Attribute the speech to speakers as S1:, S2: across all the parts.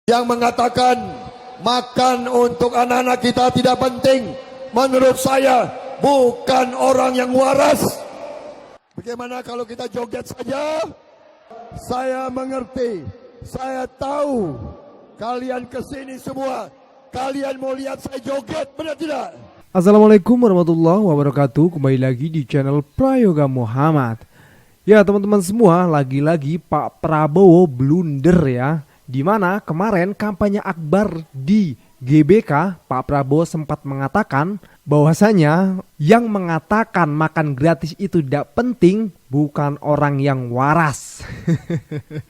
S1: Yang mengatakan makan untuk anak-anak kita tidak penting, menurut saya bukan orang yang waras. Bagaimana kalau kita joget saja? Saya mengerti, saya tahu kalian kesini semua, kalian mau lihat saya joget, benar tidak?
S2: Assalamualaikum warahmatullahi wabarakatuh. Kembali lagi di channel Prayoga Muhammad. Ya teman-teman semua, lagi-lagi Pak Prabowo blunder ya. Dimana kemarin kampanye akbar di GBK, Pak Prabowo sempat mengatakan bahwasanya yang mengatakan makan gratis itu tidak penting bukan orang yang waras.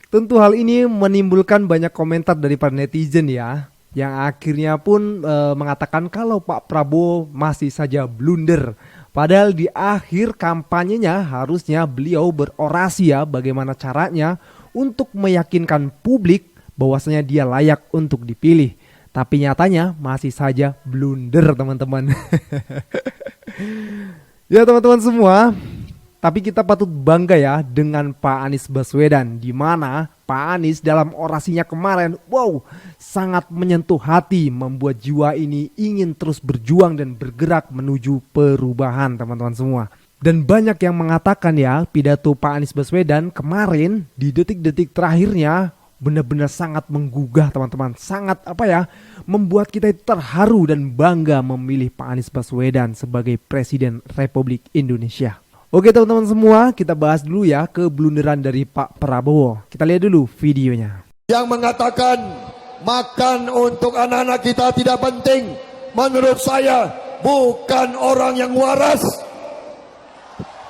S2: Tentu hal ini menimbulkan banyak komentar dari para netizen ya, yang akhirnya pun mengatakan kalau Pak Prabowo masih saja blunder. Padahal di akhir kampanyenya harusnya beliau berorasi ya bagaimana caranya untuk meyakinkan publik bahwasanya dia layak untuk dipilih. Tapi nyatanya masih saja blunder teman-teman. Ya teman-teman semua, tapi kita patut bangga ya dengan Pak Anies Baswedan, di mana Pak Anies dalam orasinya kemarin, wow, sangat menyentuh hati, membuat jiwa ini ingin terus berjuang dan bergerak menuju perubahan teman-teman semua. Dan banyak yang mengatakan ya, pidato Pak Anies Baswedan kemarin di detik-detik terakhirnya benar-benar sangat menggugah teman-teman. Sangat membuat kita terharu dan bangga memilih Pak Anies Baswedan sebagai Presiden Republik Indonesia. Oke teman-teman semua, kita bahas dulu ya keblunderan dari Pak Prabowo. Kita lihat dulu videonya.
S1: Yang mengatakan makan untuk anak-anak kita tidak penting, menurut saya bukan orang yang waras,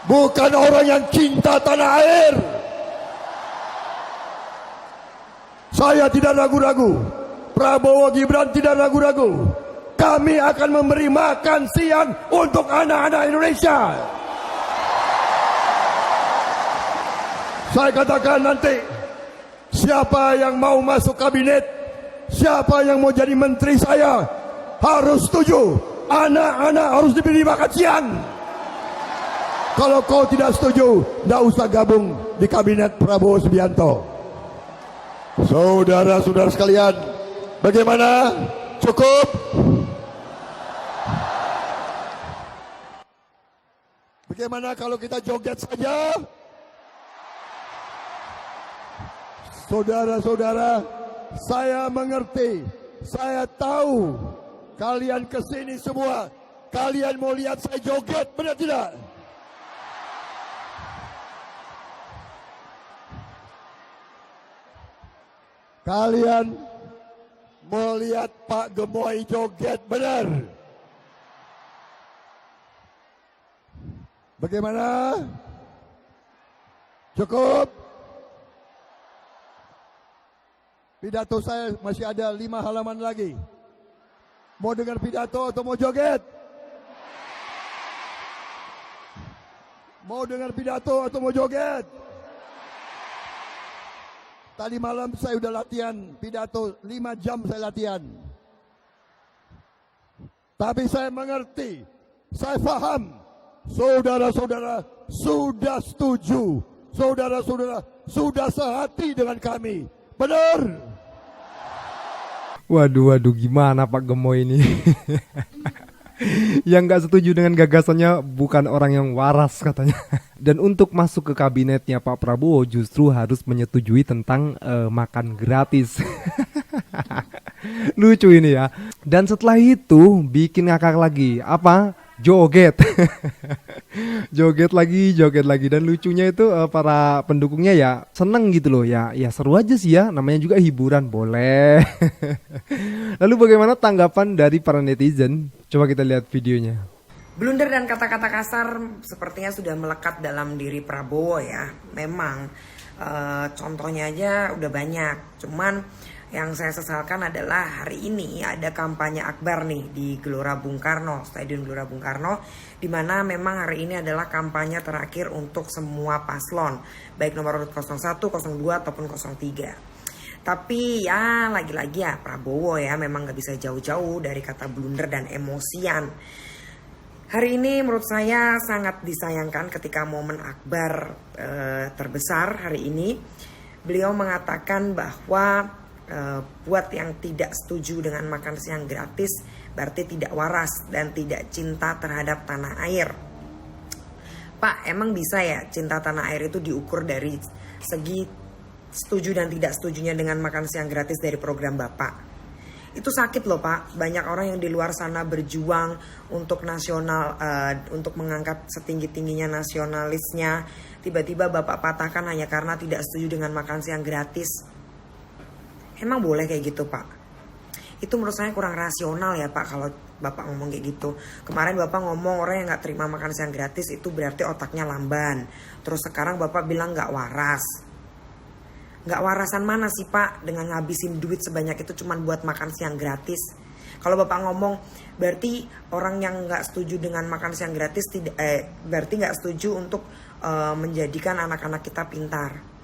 S1: bukan orang yang cinta tanah air. Saya tidak ragu-ragu, Prabowo Gibran tidak ragu-ragu. Kami akan memberi makan siang untuk anak-anak Indonesia. Saya katakan nanti, siapa yang mau masuk kabinet, siapa yang mau jadi menteri saya, harus setuju. Anak-anak harus diberi makan siang. Kalau kau tidak setuju, tidak usah gabung di kabinet Prabowo Subianto. Saudara-saudara sekalian, bagaimana? Cukup? Bagaimana kalau kita joget saja? Saudara-saudara, saya mengerti, saya tahu kalian kesini semua, kalian mau lihat saya joget, benar tidak? Kalian mau lihat Pak Gemoy joget, benar? Bagaimana? Cukup? Pidato saya masih ada 5 halaman lagi. Mau dengar pidato atau mau joget? Mau dengar pidato atau mau joget? Tadi malam saya udah latihan pidato 5 jam saya latihan. Tapi saya mengerti, saya paham. Saudara-saudara sudah setuju. Saudara-saudara sudah sehati dengan kami. Benar?
S2: Waduh, gimana Pak Gemoy ini? Yang gak setuju dengan gagasannya bukan orang yang waras katanya. Dan untuk masuk ke kabinetnya Pak Prabowo justru harus menyetujui tentang makan gratis. Lucu ini ya. Dan setelah itu bikin ngakak lagi. Apa? Joget. Joget lagi. Dan lucunya itu para pendukungnya ya seneng gitu loh ya. Ya seru aja sih ya, namanya juga hiburan, boleh. Lalu bagaimana tanggapan dari para netizen? Coba kita lihat videonya.
S3: Blunder dan kata-kata kasar sepertinya sudah melekat dalam diri Prabowo ya. Memang contohnya aja udah banyak. Cuman yang saya sesalkan adalah hari ini ada kampanye akbar nih di Gelora Bung Karno, Stadion Gelora Bung Karno, di mana memang hari ini adalah kampanye terakhir untuk semua paslon, baik nomor urut 01, 02 ataupun 03. Tapi ya lagi-lagi ya Prabowo ya memang gak bisa jauh-jauh dari kata blunder dan emosian. Hari ini menurut saya sangat disayangkan ketika momen akbar terbesar hari ini beliau mengatakan bahwa buat yang tidak setuju dengan makan siang gratis berarti tidak waras dan tidak cinta terhadap tanah air. Pak, emang bisa ya cinta tanah air itu diukur dari segi setuju dan tidak setujunya dengan makan siang gratis dari program Bapak? Itu sakit loh Pak. Banyak orang yang di luar sana berjuang untuk nasional, untuk mengangkat setinggi-tingginya nasionalisnya. Tiba-tiba Bapak patahkan hanya karena tidak setuju dengan makan siang gratis. Emang boleh kayak gitu Pak? Itu menurut saya kurang rasional ya Pak kalau Bapak ngomong kayak gitu. Kemarin Bapak ngomong orang yang gak terima makan siang gratis itu berarti otaknya lamban. Terus sekarang Bapak bilang gak waras. Gak warasan mana sih Pak dengan ngabisin duit sebanyak itu cuma buat makan siang gratis? Kalau Bapak ngomong berarti orang yang gak setuju dengan makan siang gratis berarti gak setuju untuk menjadikan anak-anak kita pintar.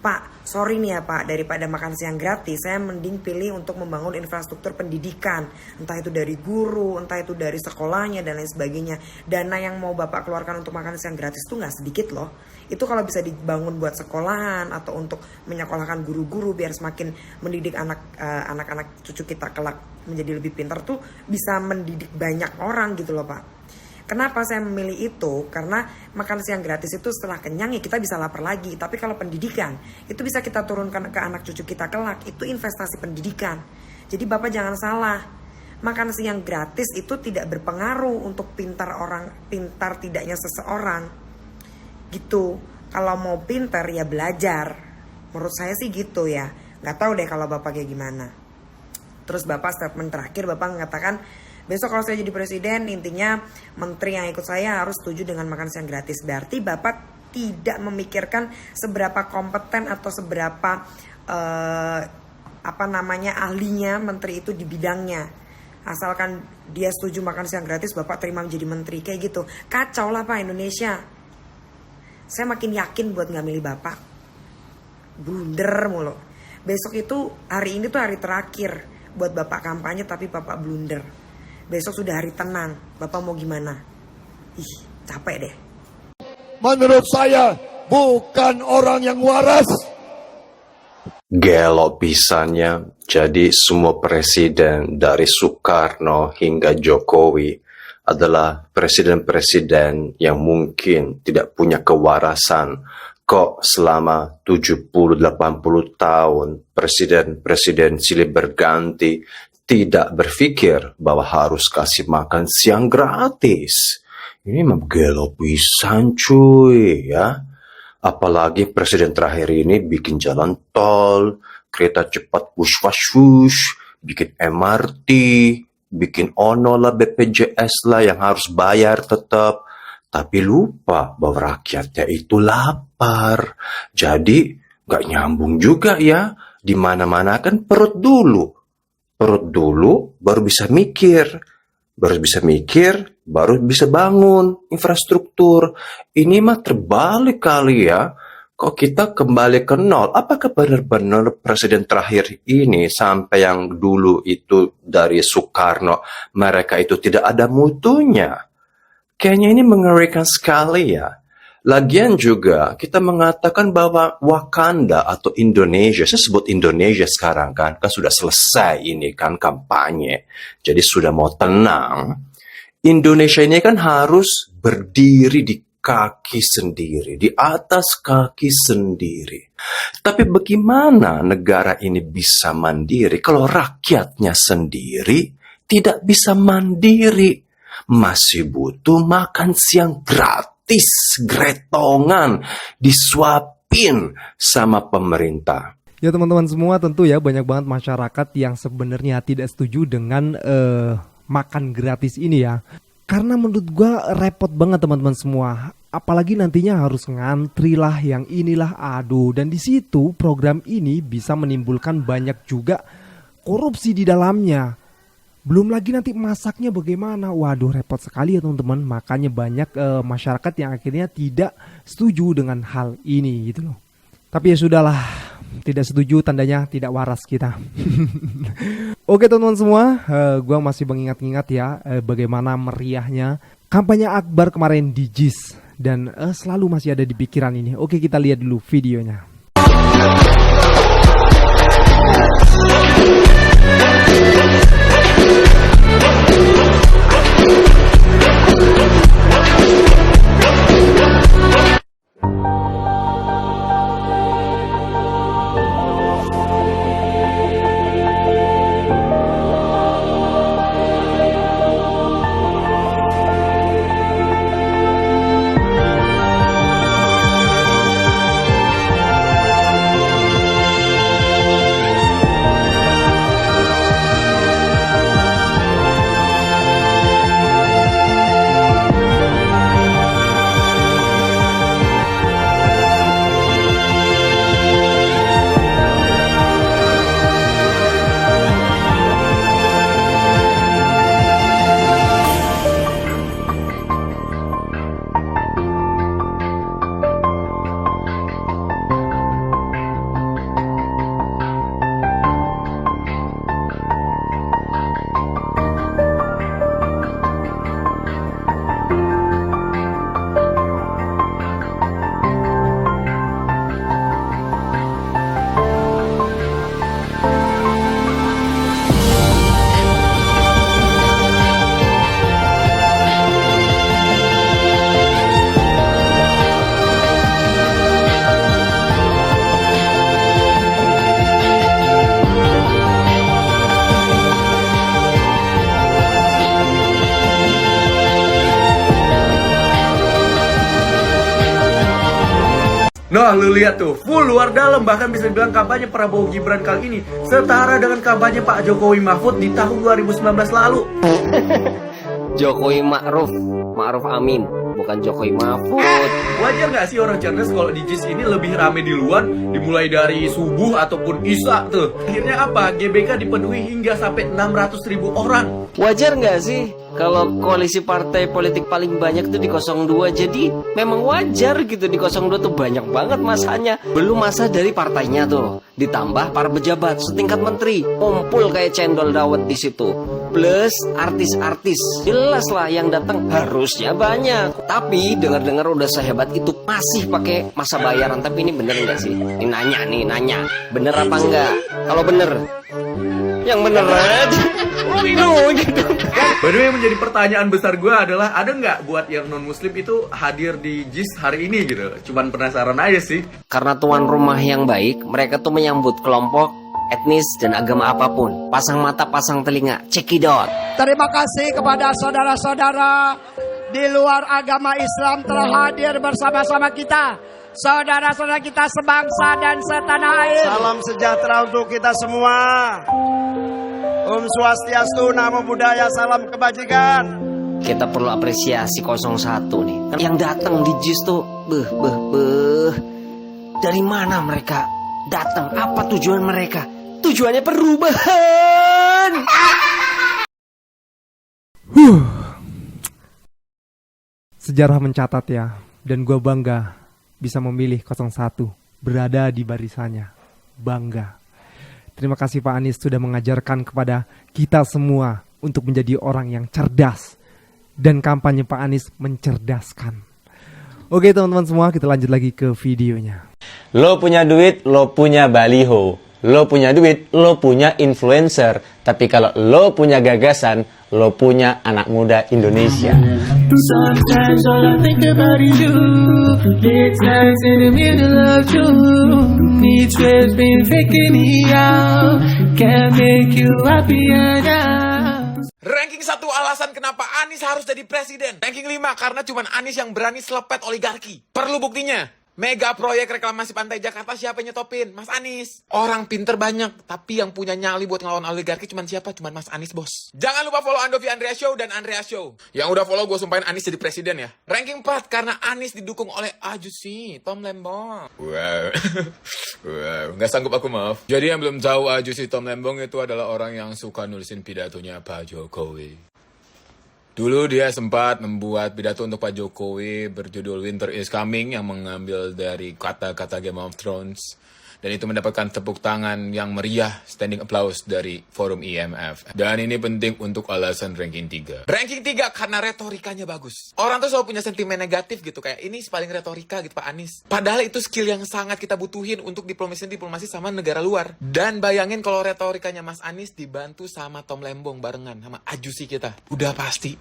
S3: Pak, sorry nih ya Pak, daripada makan siang gratis, saya mending pilih untuk membangun infrastruktur pendidikan. Entah itu dari guru, entah itu dari sekolahnya, dan lain sebagainya. Dana yang mau Bapak keluarkan untuk makan siang gratis itu gak sedikit loh. Itu kalau bisa dibangun buat sekolahan atau untuk menyekolahkan guru-guru biar semakin mendidik anak-anak cucu kita kelak menjadi lebih pintar tuh bisa mendidik banyak orang gitu loh Pak. Kenapa saya memilih itu? Karena makan siang gratis itu setelah kenyang ya kita bisa lapar lagi. Tapi kalau pendidikan itu bisa kita turunkan ke anak cucu kita kelak. Itu investasi pendidikan. Jadi Bapak jangan salah. Makan siang gratis itu tidak berpengaruh untuk pintar tidaknya seseorang. Gitu. Kalau mau pintar ya belajar. Menurut saya sih gitu ya. Gak tahu deh kalau Bapak kayak gimana. Terus Bapak statement terakhir Bapak mengatakan, besok kalau saya jadi presiden, intinya menteri yang ikut saya harus setuju dengan makan siang gratis. Berarti Bapak tidak memikirkan seberapa kompeten atau seberapa ahlinya menteri itu di bidangnya. Asalkan dia setuju makan siang gratis, Bapak terima menjadi menteri kayak gitu. Kacau lah Pak Indonesia. Saya makin yakin buat nggak milih Bapak. Blunder mulu. Besok itu hari ini tuh hari terakhir buat Bapak kampanye tapi Bapak blunder. Besok sudah hari tenang. Bapak mau gimana? Ih, capek deh.
S1: Menurut saya bukan orang yang waras.
S4: Gelo pisannya. Jadi semua presiden dari Soekarno hingga Jokowi adalah presiden-presiden yang mungkin tidak punya kewarasan. Kok selama 70-80 tahun presiden-presiden silih berganti tidak berpikir bahwa harus kasih makan siang gratis. Ini mah gelo pisan cuy ya. Apalagi presiden terakhir ini bikin jalan tol, kereta cepat wush, bikin MRT, bikin ono lah BPJS lah yang harus bayar tetap. Tapi lupa bahwa rakyatnya itu lapar. Jadi gak nyambung juga ya. Di mana-mana kan perut dulu. Perut dulu baru bisa mikir. Baru bisa bangun infrastruktur. Ini mah terbalik kali ya. Kok kita kembali ke nol? Apakah benar-benar presiden terakhir ini sampai yang dulu itu dari Soekarno, mereka itu tidak ada mutunya? Kayaknya ini mengerikan sekali ya. Lagian juga kita mengatakan bahwa Wakanda atau Indonesia, saya sebut Indonesia sekarang kan sudah selesai ini kan kampanye. Jadi sudah mau tenang. Indonesia ini kan harus berdiri di kaki sendiri, di atas kaki sendiri. Tapi bagaimana negara ini bisa mandiri kalau rakyatnya sendiri tidak bisa mandiri? Masih butuh makan siang gratis, gretongan, disuapin sama pemerintah.
S2: Ya teman-teman semua, tentu ya banyak banget masyarakat yang sebenarnya tidak setuju dengan makan gratis ini ya. Karena menurut gua repot banget teman-teman semua. Apalagi nantinya harus ngantri lah, yang inilah, aduh. Dan di situ program ini bisa menimbulkan banyak juga korupsi di dalamnya. Belum lagi nanti masaknya bagaimana. Waduh, repot sekali ya teman-teman. Makanya banyak masyarakat yang akhirnya tidak setuju dengan hal ini gitu loh. Tapi ya sudahlah, tidak setuju tandanya tidak waras kita. Oke teman-teman semua, gua masih mengingat-ingat ya bagaimana meriahnya kampanye Akbar kemarin di JIS. Dan selalu masih ada di pikiran ini. Oke, kita lihat dulu videonya.
S5: Nah, lu lihat tuh, full luar dalam, bahkan bisa dibilang kampanye Prabowo Gibran kali ini setara dengan kampanye Pak Jokowi Mahfud di tahun 2019 lalu.
S6: Jokowi Ma'ruf Amin, bukan Jokowi Mahfud.
S5: Wajar nggak sih orang cerdas kalau di JIS ini lebih rame di luar, dimulai dari subuh ataupun isya tuh. Akhirnya apa? GBK dipenuhi hingga sampai 600.000 orang.
S6: Wajar nggak sih kalau koalisi partai politik paling banyak tuh di 02? Jadi memang wajar gitu, di 02 tuh banyak banget masanya. Belum masa dari partainya tuh, ditambah para pejabat setingkat menteri kumpul kayak cendol dawet di situ. Plus artis-artis, jelas lah yang datang harusnya banyak. Tapi dengar-dengar udah sehebat itu masih pakai masa bayaran. Tapi ini bener nggak sih? Ini nanya, bener apa enggak? Kalau bener, yang bener aja. Gitu.
S5: By the way, yang menjadi pertanyaan besar gue adalah, ada nggak buat yang non muslim itu hadir di JIS hari ini gitu? Cuman penasaran aja sih.
S6: Karena tuan rumah yang baik, mereka tuh menyambut kelompok, etnis, dan agama apapun. Pasang mata, pasang telinga, cekidot.
S7: Terima kasih kepada saudara-saudara di luar agama Islam telah hadir bersama-sama kita. Saudara-saudara kita sebangsa dan setanah air.
S8: Salam sejahtera untuk kita semua. Om Swastiastu, Namo Buddhaya, salam kebajikan.
S6: Kita perlu apresiasi 01 nih. Yang datang di JIS tuh, dari mana mereka datang? Apa tujuan mereka? Tujuannya perubahan.
S2: Sejarah mencatat ya, dan gue bangga bisa memilih 01 berada di barisannya. Bangga. Terima kasih Pak Anies sudah mengajarkan kepada kita semua untuk menjadi orang yang cerdas. Dan kampanye Pak Anies mencerdaskan. Oke teman-teman semua, kita lanjut lagi ke videonya.
S9: Lo punya duit, lo punya baliho. Lo punya duit, lo punya influencer. Tapi kalau lo punya gagasan, lo punya anak muda Indonesia.
S10: Sometimes all I think about is you. Late nights in the middle of June. Each way's been faking me out. Can't make you happier now.
S11: Ranking 1 alasan kenapa Anies harus jadi presiden. Ranking 5 karena cuman Anies yang berani selepet oligarki. Perlu buktinya. Mega proyek reklamasi pantai Jakarta siapa yang nyetopin? Mas Anies. Orang pinter banyak, tapi yang punya nyali buat ngelawan oligarki cuman siapa? Cuman Mas Anies, bos. Jangan lupa follow Andovi Andrea Show dan Andrea Show. Yang udah follow gue sumpahin Anies jadi presiden ya. Ranking 4 karena Anies didukung oleh Ajusi, Tom Lembong. Wow. Nggak sanggup aku, maaf. Jadi yang belum tahu, Ajusi Tom Lembong itu adalah orang yang suka nulisin pidatonya Pak Jokowi. Dulu dia sempat membuat pidato untuk Pak Jokowi berjudul Winter is Coming yang mengambil dari kata-kata Game of Thrones. Dan itu mendapatkan tepuk tangan yang meriah, standing applause dari forum IMF. Dan ini penting untuk alasan ranking 3. Ranking 3 karena retorikanya bagus. Orang tuh selalu punya sentimen negatif gitu, kayak ini paling retorika gitu Pak Anies. Padahal itu skill yang sangat kita butuhin untuk diplomasi sama negara luar. Dan bayangin kalau retorikanya Mas Anies dibantu sama Tom Lembong barengan, sama ajusi kita. Udah pasti.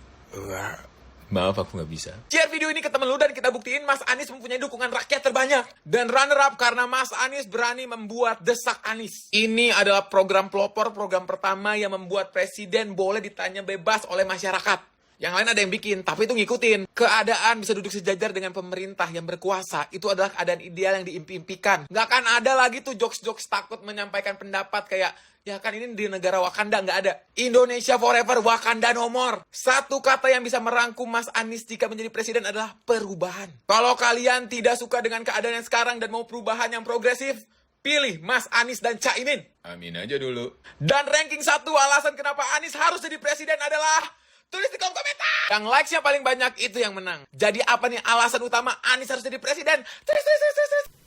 S11: Maaf aku nggak bisa. Share video ini ke temen lu dan kita buktiin Mas Anies mempunyai dukungan rakyat terbanyak. Dan runner up karena Mas Anies berani membuat Desak Anies. Ini adalah program pelopor, program pertama yang membuat presiden boleh ditanya bebas oleh masyarakat. Yang lain ada yang bikin, tapi itu ngikutin. Keadaan bisa duduk sejajar dengan pemerintah yang berkuasa, itu adalah keadaan ideal yang diimpi-impikan. Nggak akan ada lagi tuh jokes-jokes takut menyampaikan pendapat kayak, ya kan ini di negara Wakanda, nggak ada. Indonesia forever, Wakanda no more. Satu kata yang bisa merangkum Mas Anies jika menjadi presiden adalah perubahan. Kalau kalian tidak suka dengan keadaan yang sekarang dan mau perubahan yang progresif, pilih Mas Anies dan Caimin. Amin aja dulu. Dan ranking 1 alasan kenapa Anies harus jadi presiden adalah... tulis di kolom komentar. Yang likes-nya paling banyak itu yang menang. Jadi apa nih alasan utama Anies harus jadi presiden? Tulis.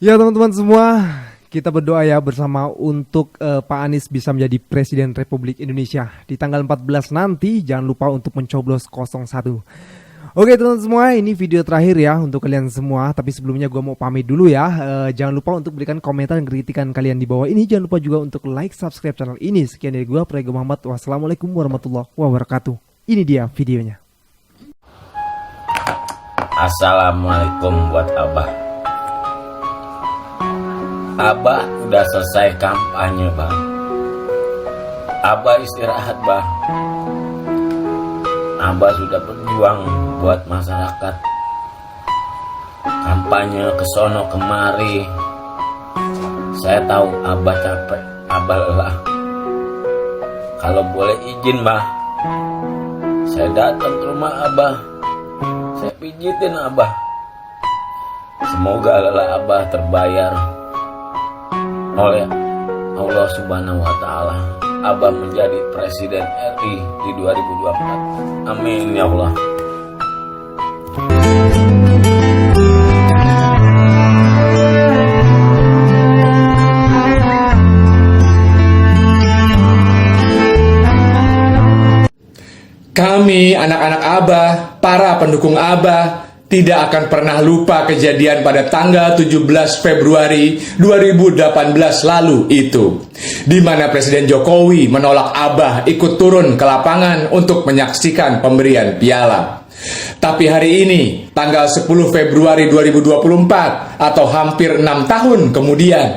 S2: Ya teman-teman semua, kita berdoa ya bersama untuk Pak Anies bisa menjadi Presiden Republik Indonesia di tanggal 14 nanti. Jangan lupa untuk mencoblos 01. Oke teman-teman semua, ini video terakhir ya untuk kalian semua. Tapi sebelumnya gue mau pamit dulu ya. Jangan lupa untuk berikan komentar dan kritikan kalian di bawah ini. Jangan lupa juga untuk like, subscribe channel ini. Sekian dari gue, Prayoga Muhammad. Wassalamualaikum warahmatullahi wabarakatuh. Ini dia videonya.
S12: Assalamualaikum buat Abah. Abah udah selesai kampanye, Bang. Abah istirahat, Bang. Abah sudah berjuang buat masyarakat. Kampanye kesono kemari. Saya tahu Abah capek, Abah lelah. Kalau boleh izin, Bang, saya datang ke rumah Abah. Saya pijitin Abah. Semoga lelah Abah terbayar oleh Allah Subhanahu wa Ta'ala. Abah menjadi Presiden RI di 2024. Amin ya Allah.
S13: Kami, anak-anak Abah, para pendukung Abah, tidak akan pernah lupa kejadian pada tanggal 17 Februari 2018 lalu itu, di mana Presiden Jokowi menolak Abah ikut turun ke lapangan untuk menyaksikan pemberian piala. Tapi hari ini, tanggal 10 Februari 2024, atau hampir 6 tahun kemudian,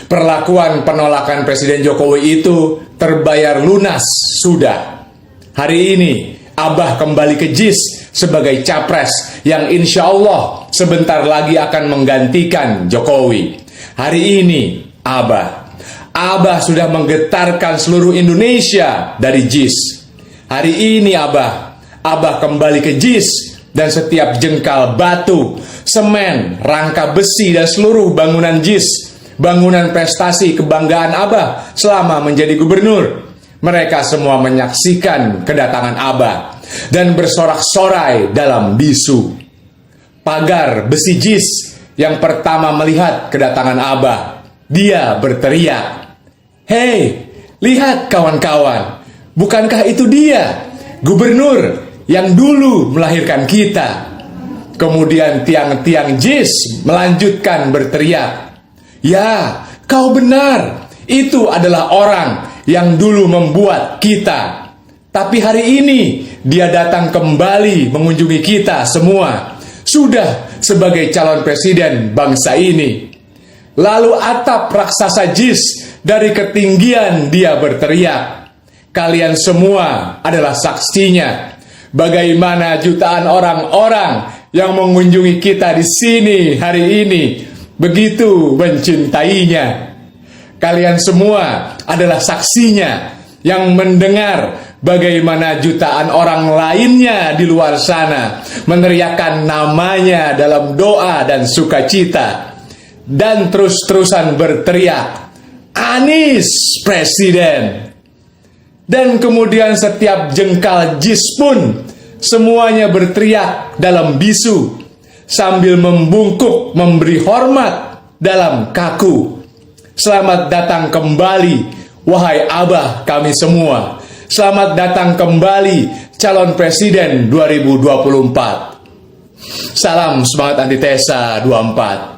S13: perlakuan penolakan Presiden Jokowi itu terbayar lunas sudah. Hari ini, Abah kembali ke JIS sebagai capres yang insya Allah sebentar lagi akan menggantikan Jokowi. Hari ini, Abah sudah menggetarkan seluruh Indonesia dari JIS. Hari ini, Abah kembali ke JIS dan setiap jengkal batu, semen, rangka besi dan seluruh bangunan JIS, bangunan prestasi kebanggaan Abah selama menjadi gubernur. Mereka semua menyaksikan kedatangan Abah dan bersorak-sorai dalam bisu. Pagar besi JIS yang pertama melihat kedatangan Abah, dia berteriak, "Hei, lihat kawan-kawan, bukankah itu dia, gubernur yang dulu melahirkan kita?" Kemudian tiang-tiang JIS melanjutkan berteriak, "Ya, kau benar, itu adalah orang yang dulu membuat kita. Tapi hari ini dia datang kembali mengunjungi kita semua, sudah sebagai calon presiden bangsa ini." Lalu atap raksasa JIS dari ketinggian dia berteriak, "Kalian semua adalah saksinya bagaimana jutaan orang-orang yang mengunjungi kita di sini hari ini begitu mencintainya. Kalian semua adalah saksinya yang mendengar bagaimana jutaan orang lainnya di luar sana meneriakkan namanya dalam doa dan sukacita, dan terus-terusan berteriak, 'Anies Presiden!' Dan kemudian setiap jengkal JIS pun semuanya berteriak dalam bisu sambil membungkuk memberi hormat dalam kaku. Selamat datang kembali, wahai Abah kami semua. Selamat datang kembali, calon presiden 2024. Salam semangat antitesa 24.